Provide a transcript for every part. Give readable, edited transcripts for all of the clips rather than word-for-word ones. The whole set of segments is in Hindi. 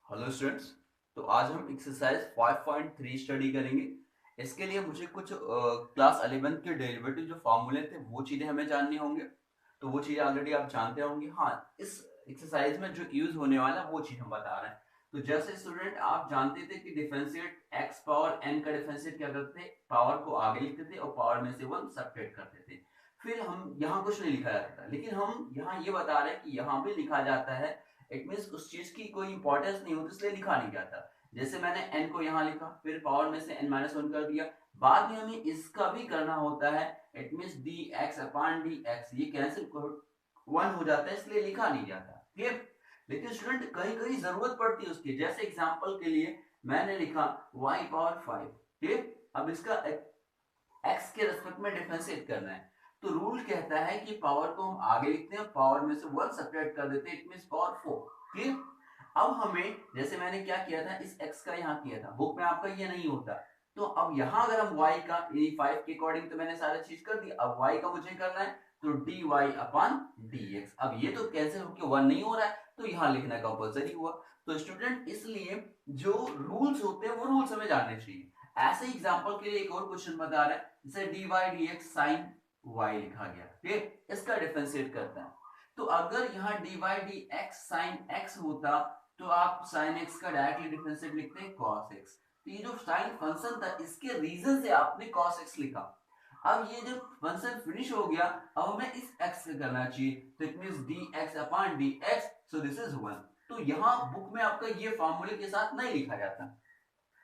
Hello students. तो आज हम एक्सरसाइज 5.3 स्टडी करेंगे। इसके लिए मुझे कुछ क्लास 11 के डेरिवेटिव जो फॉर्मूले थे वो चीजें हमें जाननी होंगे। तो वो चीजें ऑलरेडी आप जानते होंगे। हाँ, इस एक्सरसाइज में जो यूज होने वाला वो चीज हम बता रहे हैं। तो जैसे स्टूडेंट आप जानते थे कि डिफरेंशिएट एक्स पावर एन का डिफरेंशिएट क्या करते थे, पावर को आगे लिखते थे और पावर में से वन सब्ट्रैक्ट करते थे। फिर हम यहाँ कुछ नहीं लिखा जाता था, लेकिन हम यहाँ ये बता रहे हैं कि यहाँ भी लिखा जाता है। इट मीन्स उस चीज की कोई इंपॉर्टेंस नहीं होती, इसलिए लिखा नहीं जाता। जैसे मैंने n को यहाँ लिखा, फिर पावर में से n-1 कर दिया। बाद में हमें इसका भी करना होता है। It means dx upon dx, ये कैंसिल 1 हो जाता है, इसलिए लिखा नहीं जाता। क्लियर। लेकिन स्टूडेंट कहीं कहीं जरूरत पड़ती है उसकी। जैसे एग्जांपल के लिए मैंने लिखा y पावर 5। ठीक, अब इसका x के रेस्पेक्ट में डिफरेंशिएट करना है। तो रूल कहता है कि पावर को हम आगे लिखते हैं, पावर में से 1 सब्ट्रैक्ट कर देते हैं, इट मींस पावर 4। क्लियर। अब हमें, जैसे मैंने क्या किया था, इस x का यहाँ किया था, बुक में आपका ये नहीं होता। तो अब यहाँ अगर हम y का 5 के अकॉर्डिंग तो मैंने सारा चीज कर दिया, अब y का मुझे करना है तो dy अपॉन dx। अब ये तो कैंसिल होकर 1 नहीं हो रहा है, तो यहाँ लिखना कंपलसरी हुआ। तो स्टूडेंट इसलिए जो रूल्स होते हैं वो रूल्स हमें जानने चाहिए। ऐसे एग्जांपल के लिए एक और क्वेश्चन बता रहा है, जैसे dy dx sin y लिखा गया। ठीक, इसका डिफरेंशिएट करता है। तो अगर यहाँ dy dx sin x होता तो आप sin x का डायरेक्टली डिफरेंशिएट लिखते हैं cos x। तो ये जो sin फंक्शन था, इसके रीजन से आपने cos x लिखा। अब ये जब फंक्शन फिनिश हो गया, अब हमें इस x से करना चाहिए, तो it means dx upon dx, so this is 1। तो यहाँ बुक में आपका ये फॉर्मूले के साथ नहीं लिखा जाता,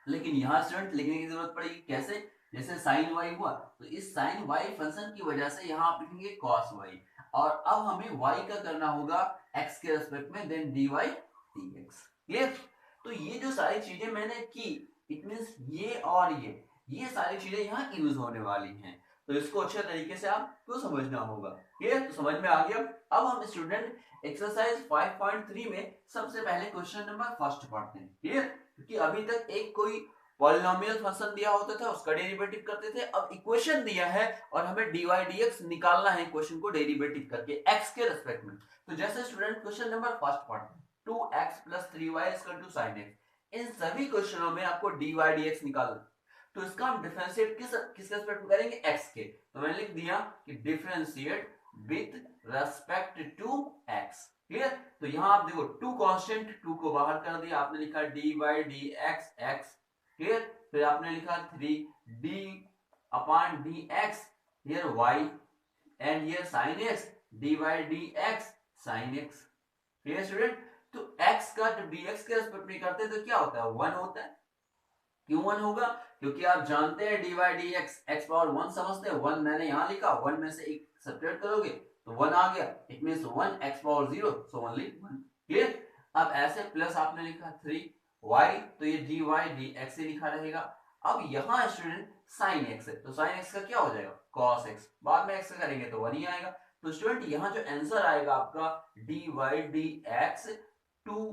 लेकिन यहाँ स्टूडेंट लिखने की जरूरत पड़ेगी। कैसे? जैसे साइन वाई हुआ, तो इस साइन वाई फंक्शन की वजह से यहाँ आप लिखेंगे कॉस वाई। और अब हमें y का करना होगा x के रेस्पेक्ट में, देन dy dx। क्लियर। तो ये जो सारी चीजें मैंने की, इट मींस ये और ये सारी चीजें यहाँ यूज होने वाली हैं। तो इसको अच्छे तरीके से आपको समझना होगा। क्लियर। तो समझ में आ गया। अब हम स्टूडेंट एक्सरसाइज 5.3 में सबसे पहले क्वेश्चन नंबर फर्स्ट पढ़ते हैं। क्लियर। क्योंकि अभी तक एक कोई पॉलिनोमियल फंक्शन दिया होता था, उसका डेरिवेटिव करते थे। अब इक्वेशन दिया है और हमें dy dx निकालना है इक्वेशन को डेरिवेटिव करके x के रेस्पेक्ट में। तो जैसे स्टूडेंट क्वेश्चन नंबर फर्स्ट पढ़ते हैं, 2x plus 3y sin x। इन सभी क्वेश्चनों में आपको dy dx निकालना। तो इसका हम डिफरेंशिएट किस रेस्पेक्ट में करेंगे, x के। तो मैंने लिख दिया कि differentiate with respect to x। Clear. तो यहां आप देखो 2 कांस्टेंट, 2 को बाहर कर दिया, आपने लिखा dy dx x। क्लियर। फिर आपने लिखा 3d upon dx, here y, and here sin x, dy dx sin x। Clear student. तो x का जब dx के रेस्पेक्ट में करते हैं तो क्या होता है, 1 होता है। क्यों 1 होगा? क्योंकि आप जानते हैं dy dx x पावर 1 समझते हैं। 1 मैंने यहां लिखा, 1 में से एक सब्ट्रैक्ट करोगे तो 1 आ गया, it means 1 x power 0, so only 1। Clear. अब ऐसे प्लस आपने लिखा 3y, तो ये dy dx से लिखा रहेगा। अब यहां स्टूडेंट sin x है, तो sin x का क्या हो जाएगा, cos x। बाद में x से करेंगे तो 1 ही आएगा। तो स्टूडेंट यहां जो आंसर आएगा आपका dy dx, 2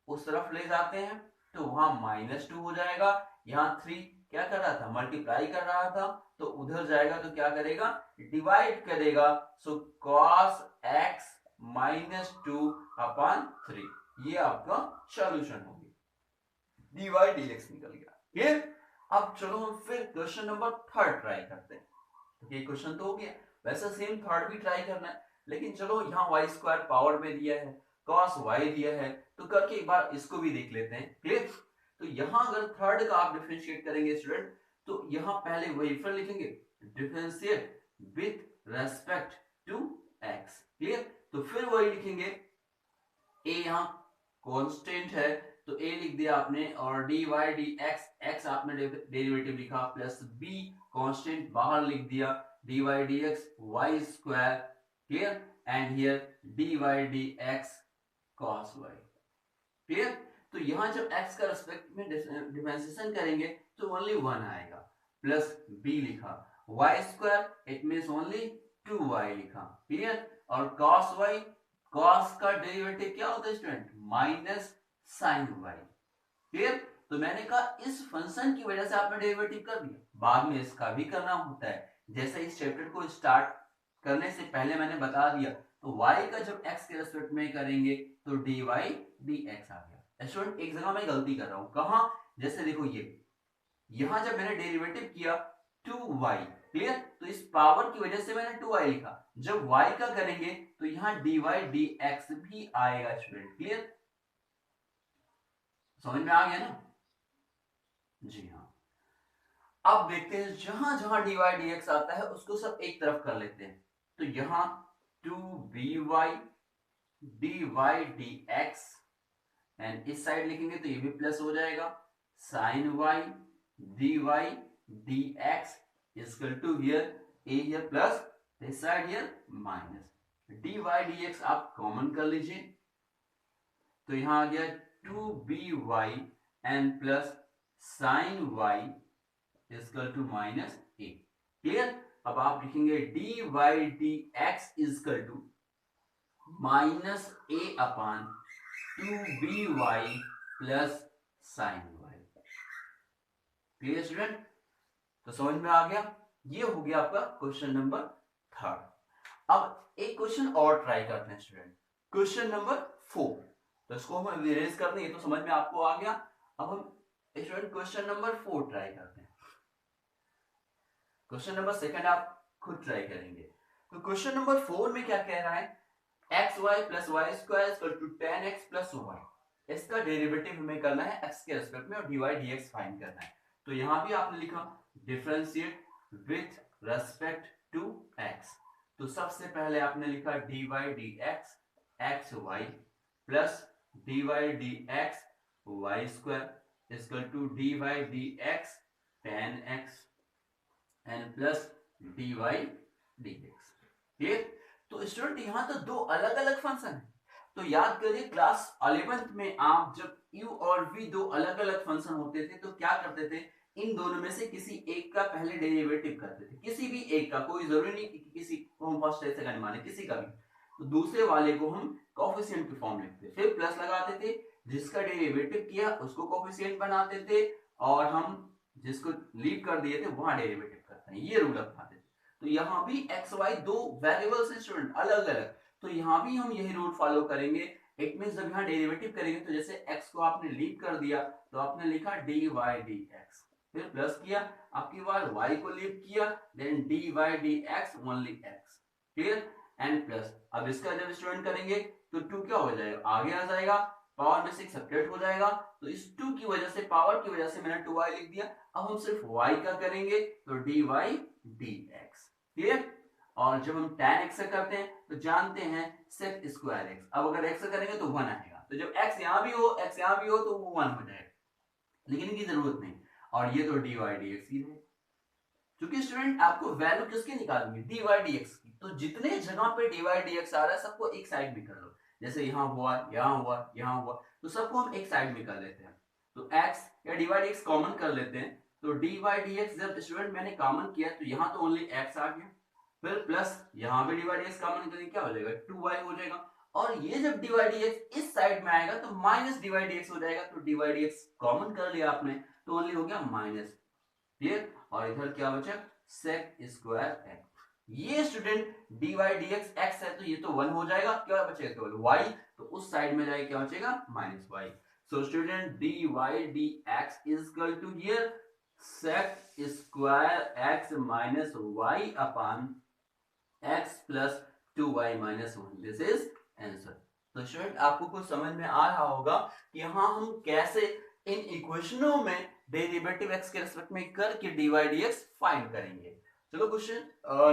उस तरफ ले जाते हैं तो वहां -2 हो जाएगा। यहाँ 3 क्या कर रहा था, मल्टीप्लाई कर रहा था, तो उधर जाएगा तो क्या करेगा, डिवाइड करेगा। सो cos x -2 अपॉन 3, ये आपका सॉल्यूशन हो गया, dy dx निकल गया। क्लियर। अब चलो हम फिर क्वेश्चन नंबर थर्ड ट्राई करते हैं। तो ये क्वेश्चन तो हो गया, वैसे सेम थर्ड भी ट्राई करना है, लेकिन चलो यहाँ वाई स्क्वायर पावर में दिया है, cos y दिया है, तो करके एक बार इसको भी देख लेते हैं। क्लियर। तो यहाँ अगर थर्ड का आप डिफरेंशिएट करेंगे स्टूडेंट, तो यहाँ पहले वही फिर लिखेंगे differentiate with respect to x। Clear. तो फिर वही लिखेंगे, a यहाँ कांस्टेंट है तो a लिख दिया आपने, और dy dx, x आपने डेरिवेटिव लिखा, प्लस b कांस्टेंट बाहर लिख दिया, dy dx y square. Clear. And here dy dx cos y। Clear. तो यहां जब x का रेस्पेक्ट में डिफरेंशिएशन करेंगे तो ओनली 1 आएगा, प्लस b लिखा, y square, it means only 2y लिखा। क्लियर। और cos y, cos का डेरिवेटिव क्या होता है student, minus sine y। Clear. तो मैंने कहा इस फंक्शन की वजह से आपने डेरिवेटिव कर दिया, बाद में इसका भी करना होता है। जैसे इस चैप्टर को स्टार्ट करने से पहले मैंने बता दिया, तो y का जब x के रेस्पेक्ट में करेंगे तो dy dx आ गया। स्टूडेंट एक जगह मैं गलती कर रहा हूं, कहां? जैसे देखो ये यहां जब मैंने डेरिवेटिव किया 2y, क्लियर, तो इस पावर की वजह से मैंने 2y लिखा। जब y का करेंगे तो यहां dy dx भी आएगा स्टूडेंट, क्लियर, समझ में आ गया ना? जी हाँ। अब देखते हैं जहां जहां dy dx आता है उसको सब एक तरफ कर लेते हैं। तो यहां 2by dy dx, एंड इस साइड लिखेंगे तो ये भी प्लस हो जाएगा, sine y dy dx equal to here a here plus, this side here minus, dy dx आप कॉमन कर लीजिए, तो यहां आ गया 2by and plus sine y equal to minus a, clear. अब आप लिखेंगे dy dx equal to minus a upon 2by plus sine y, clear student? तो समझ में आ गया, ये हो गया आपका क्वेश्चन नंबर 3। अब एक क्वेश्चन और ट्राई करते हैं स्टूडेंट, क्वेश्चन नंबर 4। तो इसको हम इरेज कर दें, ये तो समझ में आपको आ गया। अब हम स्टूडेंट क्वेश्चन नंबर 4 ट्राई करते हैं। क्वेश्चन नंबर 2 आप खुद ट्राई करेंगे। तो क्वेश्चन नंबर 4 में क्या कह रहा है, x y plus y square equal to 10x plus y, इसका डेरिवेटिव हमें करना है x के रिस्पेक्ट में और dy dx फाइंड करना है। तो यहां भी आपने लिखा differentiate with respect to x। तो सबसे पहले आपने लिखा dy dx x y plus dy dx y square equal to dy dx 10x and plus dy dx, clear. तो स्टूडेंट यहां तो दो अलग अलग फंक्शन है। तो याद करिए क्लास 11th में आप जब u और v दो अलग अलग फंक्शन होते थे तो क्या करते थे, इन दोनों में से किसी एक का पहले डेरिवेटिव करते थे, किसी भी एक का, कोई जरूरी नहीं कि किसी को हम फर्स्ट से सेकंड माने, किसी का भी। तो दूसरे वाले को हम कोफिशिएंट की फॉर्म लिखते, फिर प्लस लगाते थे, जिसका डेरिवेटिव किया उसको कोफिशिएंट बनाते थे, और हम जिसको लीव कर दिए थे वहां डेरिवेटिव करते हैं, ये रूल अपनाते थे। तो यहाँ भी एक्स वाई दो वेरिएबल्स हैं स्टूडेंट, अलग अलग। तो यहाँ भी हम यही रूल फॉलो करेंगे। इट मींस जब यहाँ डेरिवेटिव करेंगे तो जैसे x को आपने लीव कर दिया तो आपने लिखा dy dx, फिर प्लस किया, आपकी बार y को लीव किया, then dy dx only x, clear, and plus. अब इसका जब स्टूडेंट करेंगे तो 2 क्या हो जाएगा, आगे आ जाएगा, पावर में 6 सब्ट्रैक्ट हो जाएगा। तो इस 2 की वजह से, पावर की वजह से मैंने 2y लिख दिया। अब हम सिर्फ y का करेंगे तो dy dx, क्लियर। और जब हम tan x से करते हैं तो जानते हैं sec स्क्वायर x, अब अगर x से करेंगे तो 1 आएगा, तो जब x यहां भी हो, x यहां भी हो तो वो 1 हो जाएगा, लेकिन इनकी जरूरत नहीं। और ये तो dy dx ही है, क्योंकि स्टूडेंट आपको वैल्यू किसकी निकालनी है, dy dx की। तो जितने जगह पे dy dx आ रहा है सबको एक साइड में कर लो, जैसे यहां हुआ, यहां हुआ, यहां हुआ, तो सबको हम एक साइड में कर लेते हैं। तो x या dy dx कॉमन कर लेते हैं। तो dy dx जब स्टूडेंट मैंने कॉमन किया तो यहां तो ओनली x आ गया, फिर प्लस यहां पे dy dx कॉमन करेंगे क्या हो जाएगा, 2y हो जाएगा। और ये जब dy dx इस साइड में आएगा तो माइनस dy dx हो जाएगा। तो dy dx कॉमन कर लिया आपने तो ओनली हो गया माइनस, क्लियर। और इधर क्या बचा, सेक स्क्वायर एक्स। ये स्टूडेंट dy dx x है तो ये तो 1 हो जाएगा, क्या बचेगा केवल y, तो उस साइड में जाएगा क्या बचेगा, minus y। So student dy dx is equal to here sec square x minus y upon x plus 2y minus 1, this is answer. तो स्टूडेंट आपको कुछ समझ में आ रहा होगा कि यहां हम कैसे इन इक्वेशनों में डेरिवेटिव x के रिस्पेक्ट में करके dy dx फाइंड करेंगे। चलो क्वेश्चन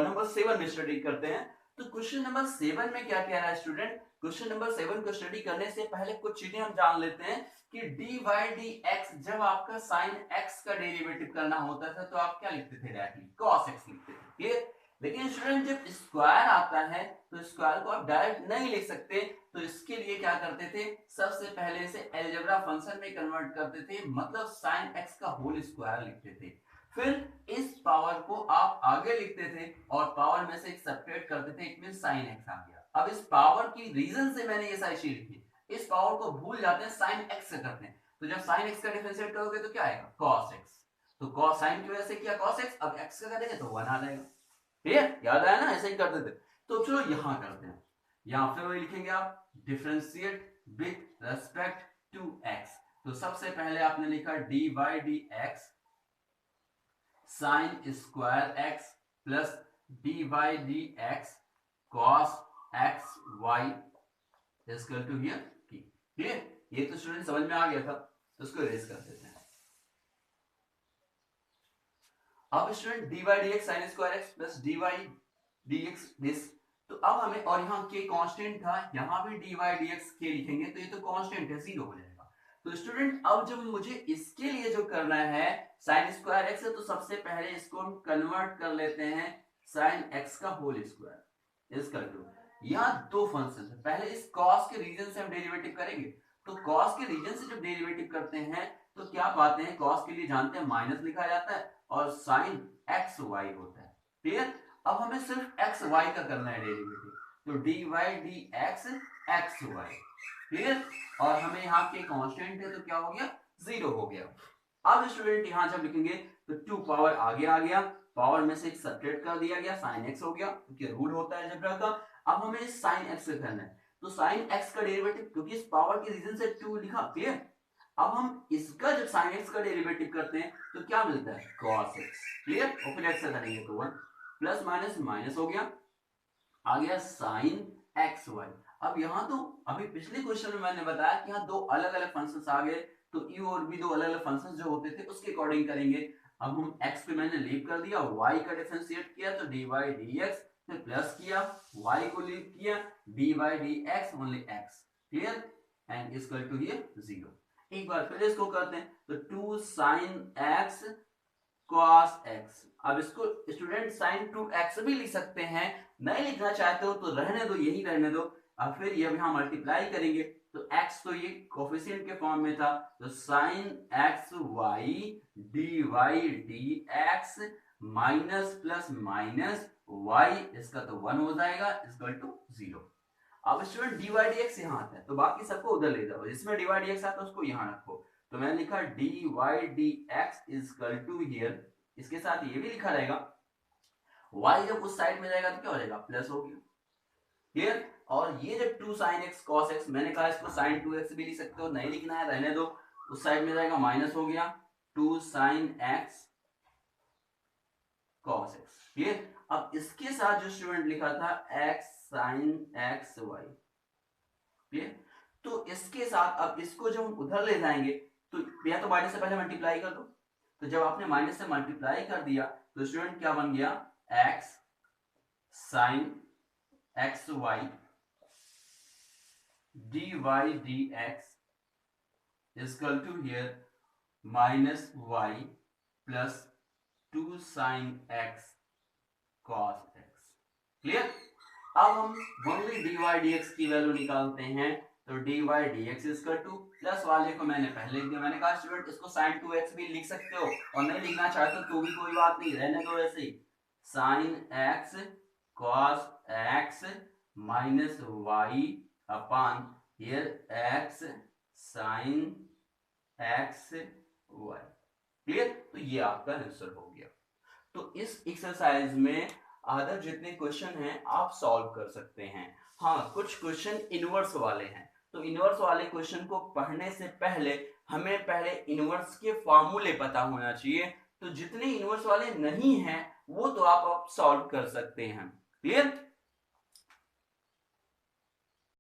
नंबर 7 में स्टडी करते हैं। तो क्वेश्चन नंबर 7 में क्या कह रहा है स्टूडेंट, क्वेश्चन नंबर 7 को स्टडी करने से पहले कुछ चीजें हम जान लेते हैं कि dy dx जब आपका sin x का डेरिवेटिव करना होता था तो आप क्या लिखते थे, डायरेक्टली cos x लिखते थे, क्लियर। लेकिन स्टूडेंट जब स्क्वायर आता है तो स्क्वायर को आप डायरेक्ट नहीं लिख सकते, तो इसके लिए क्या करते थे, सबसे पहले इसे अलजेब्रा फंक्शन में कन्वर्ट करते थे, मतलब sin x का होल स्क्वायर लिखते थे। फिर इस पावर को आप आगे लिखते थे और पावर में से एक सब्ट्रैक्ट करते थे, इट मीन sin x आ गया। अब इस पावर की रीजन से मैंने ये सारी चीज लिखी, इस पावर को भूल जाते हैं, sin x से करते हैं। तो जब sin x का डिफरेंशिएट करोगे तो क्या आएगा, cos x। तो cos sin की वजह से किया cos x, अब x का करेंगे तो 1 आ जाएगा, क्लियर, याद आया ना, ऐसे ही करते थे। तो चलो यहां करते हैं, यहां फिर वही लिखेंगे आप डिफरेंशिएट विद रेस्पेक्ट 2x। तो सबसे पहले आपने लिखा dy dx sine square x plus dy dx cos x y equal to here t। Clear? ये तो स्टूडेंट समझ में आ गया था, तो इसको इरेज कर देते हैं। अब student dy dx sin square x plus dy dx this, तो अब हमें, और यहाँ के कांस्टेंट था, यहाँ भी dy dx के लिखेंगे तो ये तो कांस्टेंट है, जीरो हो जाएगा। तो स्टूडेंट अब जब मुझे इसके लिए जो करना है sin स्क्वायर x है, तो सबसे पहले इसको हम कन्वर्ट कर लेते हैं sin x का होल स्क्वायर इज कर दो। यहाँ दो फंक्शन है, पहले इस cos के रीजन से हम डेरिवेटिव करेंगे। तो cos के रीजन से जब डेरिवेटिव करते हैं तो क्या पाते हैं, cos के लिए जानते हैं माइनस लिखा जाता है और sin x y होता है। क्लियर? अब हमें सिर्फ x y का करना है डेरिवेटिव, तो dy dx x y। Clear? और हमें यहाँ के कांस्टेंट है तो क्या हो गया, जीरो हो गया। अब स्टूडेंट यहाँ जब लिखेंगे तो 2 पावर आगे आ गया, पावर में से एक सब्ट्रैक्ट कर दिया गया, sin x हो गया क्योंकि रूल होता है अलजेब्रा का। अब हमें इस sin x से करना है, तो sin x का डेरिवेटिव, क्योंकि इस पावर के रीजन से 2 लिखा। क्लियर? अब हम इसका जब sin x का डेरिवेटिव करते हैं तो क्या मिलता है, cos x। क्लियर? और फिर x से करेंगे तो 1 प्लस माइनस माइनस हो गया, आ गया sin x y। अब यहाँ तो अभी पिछले क्वेश्चन में मैंने बताया कि यहाँ दो अलग अलग फंक्शंस आ गए, तो यू और भी दो अलग अलग फंक्शंस जो होते थे उसके अकॉर्डिंग करेंगे। अब हम x पे मैंने लीव कर दिया, y का डिफरेंशिएट किया तो dy dx, फिर प्लस किया, y को लीव किया, dy dx only x। Clear? And equal to ये 0। एक बार फिर इसको करते हैं, तो 2 sin x cos x। अब इसको स्टूडेंट sin 2x भी लिख सकते हैं, नहीं लिखना चाहते हो तो रहने दो, यही रहने दो। अब फिर ये यहाँ मल्टीप्लाई करेंगे तो x तो ये कोफिशिएंट के फॉर्म में था, तो sin x y dy dx minus plus minus y, इसका तो 1 हो जाएगा इक्वल टू 0। अब स्टूडेंट dy dx यहाँ आता है तो बाकी सबको उधर ले जाओ, जिसमें dy dx आता है उसको यहाँ रखो। तो मैंने लिखा dy dx equal to here, इसके साथ ये भी लिखा रहेगा, y जब उस साइड में जाएगा तो क्या हो जाएगा, प्लस हो गया। क्लियर? और ये जब 2 sin x cos x, मैंने कहा इसको sin 2x भी लिख सकते हो, नहीं लिखना है रहने दो, उस साइड में जाएगा माइनस हो गया 2 sin x cos x। Clear? अब इसके साथ जो स्टूडेंट लिखा था x sin x y। Clear? तो इसके साथ अब इसको जब हम उधर ले जाएंगे तो या तो माइनस से पहले मल्टीप्लाई कर दो, तो जब आपने माइनस से मल्टीप्लाई कर दिया तो स्टूडेंट क्या बन गया, x sin x y dy dx equal to here minus y plus 2 sin x cos x। Clear? अब हम ओनली dy dx की वैल्यू निकालते हैं, तो dy dx equal to plus वाले को मैंने पहले लिख दिया, मैंने कहा स्टूडेंट इसको sin 2x भी लिख सकते हो, और नहीं लिखना चाहते तो भी कोई बात नहीं, रहने दो ऐसे ही, sin x cos x minus y upon here x sin x y। Clear? तो ये आपका आंसर हो गया। तो इस एक्सरसाइज में अदर जितने क्वेश्चन हैं आप सॉल्व कर सकते हैं। हाँ, कुछ क्वेश्चन इनवर्स वाले हैं, तो इनवर्स वाले क्वेश्चन को पढ़ने से पहले हमें पहले इनवर्स के फॉर्मूले पता होना चाहिए। तो जितने इनवर्स वाले नहीं हैं वो तो आप सॉल्व कर सकते हैं। क्लियर?